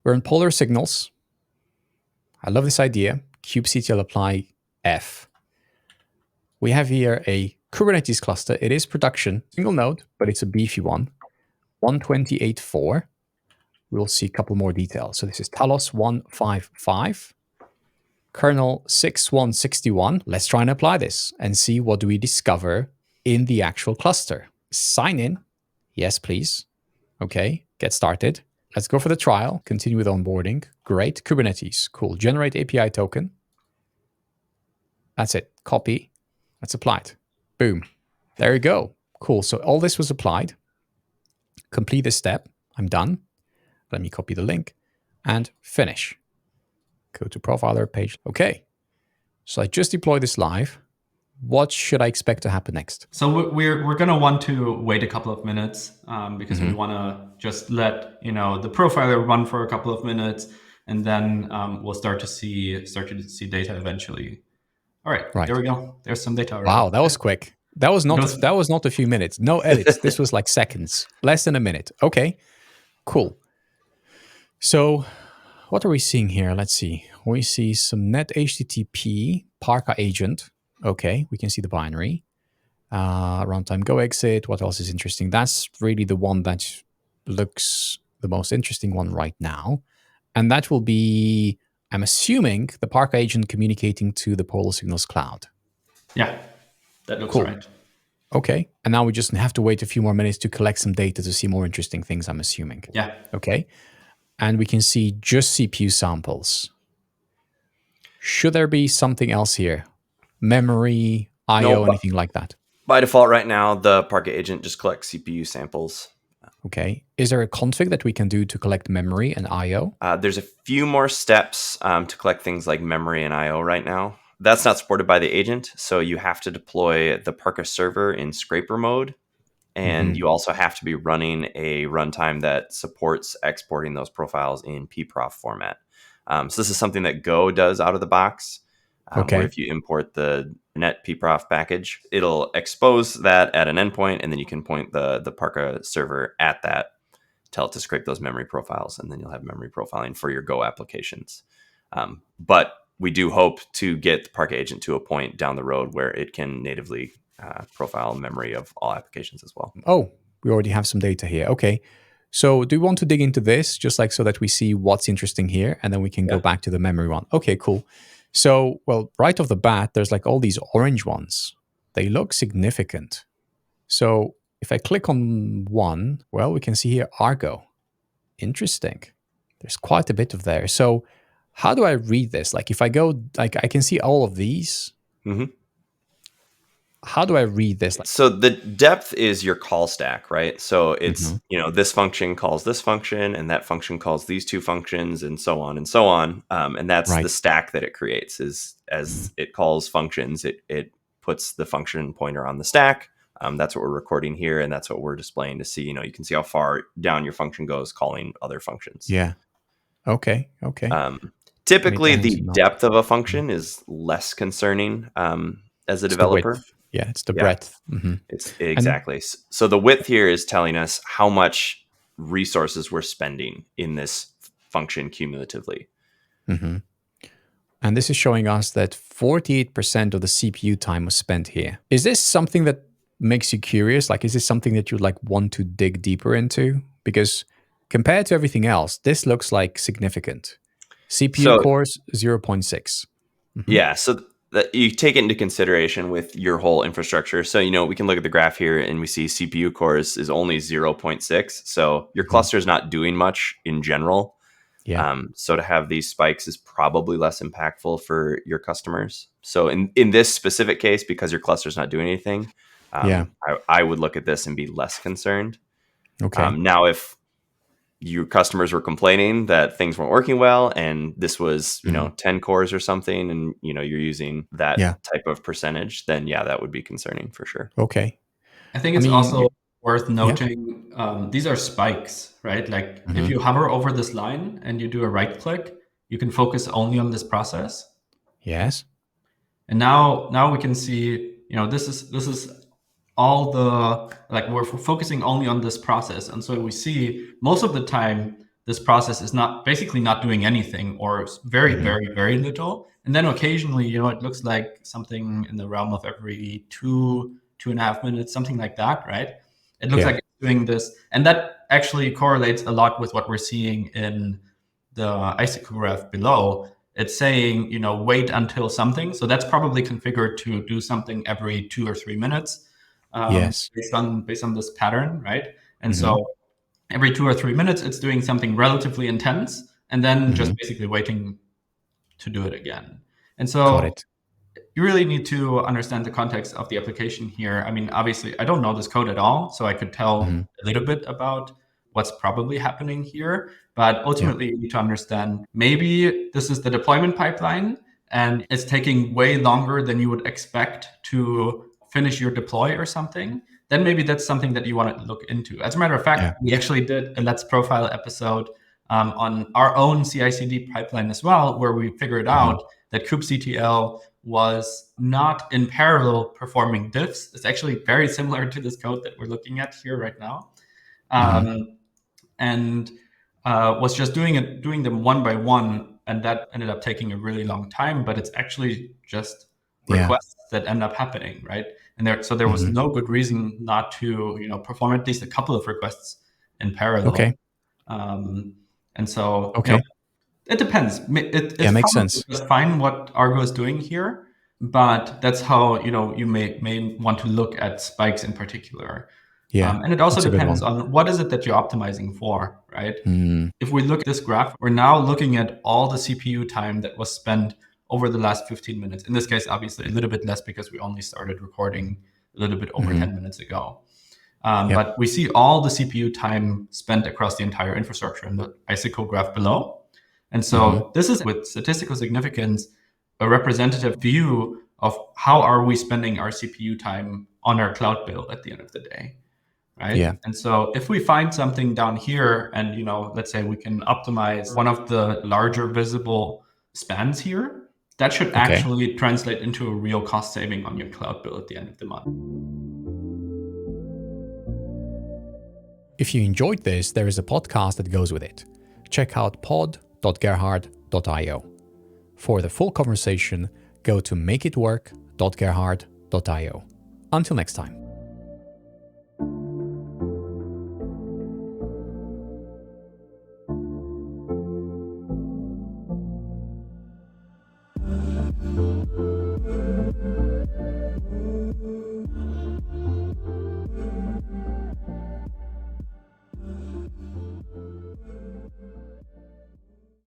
We're in polar signals. I love this idea. kubectl apply f. We have here a Kubernetes cluster. It is production, single node, but it's a beefy one. 128.4. We'll see a couple more details. So this is Talos 1.5.5. Kernel 6.1.61. Let's try and apply this and see what do we discover in the actual cluster. Sign in. Yes, please. Okay, get started. Let's go for the trial. Continue with onboarding. Great. Kubernetes. Cool. Generate API token. That's it. Copy. Let's apply it. Boom. There you go. Cool. So all this was applied. Complete this step. I'm done. Let me copy the link and finish. Go to profiler page. Okay. So I just deployed this live. What should I expect to happen next? So we're going to want to wait a couple of minutes because we want to just let the profiler run for a couple of minutes, and then we'll start to see data eventually. All right, there we go. There's some data already. Wow, that was quick. That was not a few minutes. No edits. This was like seconds, less than a minute. Okay, cool. So what are we seeing here? Let's see. We see some net HTTP Parca Agent. Okay, we can see the binary. Runtime go exit. What else is interesting? That's really the one that looks the most interesting one right now. And that will be, I'm assuming, the Parca Agent communicating to the Polar Signals cloud. Yeah, that looks right. Okay, and now we just have to wait a few more minutes to collect some data to see more interesting things, I'm assuming. Yeah. Okay, and we can see just CPU samples. Should there be something else here? Memory, I/O, anything like that? By default right now, the Parca Agent just collects CPU samples. Okay. Is there a config that we can do to collect memory and I/O? There's a few more steps to collect things like memory and I/O right now. That's not supported by the agent, so you have to deploy the Parca Server in scraper mode, and you also have to be running a runtime that supports exporting those profiles in pprof format. So this is something that Go does out of the box. Where if you import the net pprof package, it'll expose that at an endpoint, and then you can point the Parca Server at that, tell it to scrape those memory profiles, and then you'll have memory profiling for your Go applications. But we do hope to get the Parca Agent to a point down the road where it can natively profile memory of all applications as well. Oh, we already have some data here. Okay. So do you want to dig into this just like so that we see what's interesting here, and then we can go back to the memory one? Okay, cool. So, well, right off the bat, there's like all these orange ones. They look significant. So if I click on one, well, we can see here Argo. Interesting. There's quite a bit of there. So how do I read this? Like if I go, like I can see all of these. How do I read this? So the depth is your call stack, right? So it's, this function calls this function, and that function calls these two functions, and so on and so on. And that's the stack that it creates. Is as it calls functions, it puts the function pointer on the stack. That's what we're recording here, and that's what we're displaying to see. You can see how far down your function goes calling other functions. Yeah. Okay. Typically, the depth of a function is less concerning as a developer. Yeah, it's the breadth. It's exactly. So the width here is telling us how much resources we're spending in this function cumulatively. And this is showing us that 48% of the CPU time was spent here. Is this something that makes you curious? Like, is this something that you'd like want to dig deeper into? Because compared to everything else, this looks like significant. CPU cores 0.6. Yeah, so that you take it into consideration with your whole infrastructure. So, we can look at the graph here and we see CPU cores is only 0.6. So your cluster is not doing much in general. So to have these spikes is probably less impactful for your customers. So in this specific case, because your cluster is not doing anything, I would look at this and be less concerned. Now, if your customers were complaining that things weren't working well, and this was, 10 cores or something, and, you're using that type of percentage, then that would be concerning for sure. Okay. I think it's also worth noting, these are spikes, right? Like if you hover over this line and you do a right click, you can focus only on this process. Yes. And now we can see, this is all we're focusing only on this process. And so we see most of the time, this process is basically not doing anything, or very, very, very little. And then occasionally, it looks like something in the realm of every 2.5 minutes, something like that, right? It looks like it's doing this. And that actually correlates a lot with what we're seeing in the icicle graph below. It's saying, wait until something. So that's probably configured to do something every 2 or 3 minutes, based on this pattern, right? And so every 2 or 3 minutes, it's doing something relatively intense, and then just basically waiting to do it again. And so you really need to understand the context of the application here. I mean, obviously, I don't know this code at all, so I could tell a little bit about what's probably happening here. But ultimately, you need to understand, maybe this is the deployment pipeline, and it's taking way longer than you would expect to finish your deploy or something. Then maybe that's something that you want to look into. As a matter of fact, we actually did a Let's Profile episode on our own CI/CD pipeline as well, where we figured out that kubectl was not in parallel performing diffs. It's actually very similar to this code that we're looking at here right now, and was just doing them one by one, and that ended up taking a really long time. But it's actually just requests that end up happening, right? And there was no good reason not to, perform at least a couple of requests in parallel. And so, it depends. It's makes sense. Just fine what Argo is doing here, but that's how, you may want to look at spikes in particular. And it also depends on what is it that you're optimizing for, right? If we look at this graph, we're now looking at all the CPU time that was spent over the last 15 minutes. In this case, obviously, a little bit less because we only started recording a little bit over 10 minutes ago. But we see all the CPU time spent across the entire infrastructure in the icicle graph below. And so this is, with statistical significance, a representative view of how are we spending our CPU time on our cloud bill at the end of the day, right? And so if we find something down here and, let's say we can optimize one of the larger visible spans here, that should actually translate into a real cost saving on your cloud bill at the end of the month. If you enjoyed this, there is a podcast that goes with it. Check out pod.gerhard.io. For the full conversation, go to makeitwork.gerhard.io. Until next time.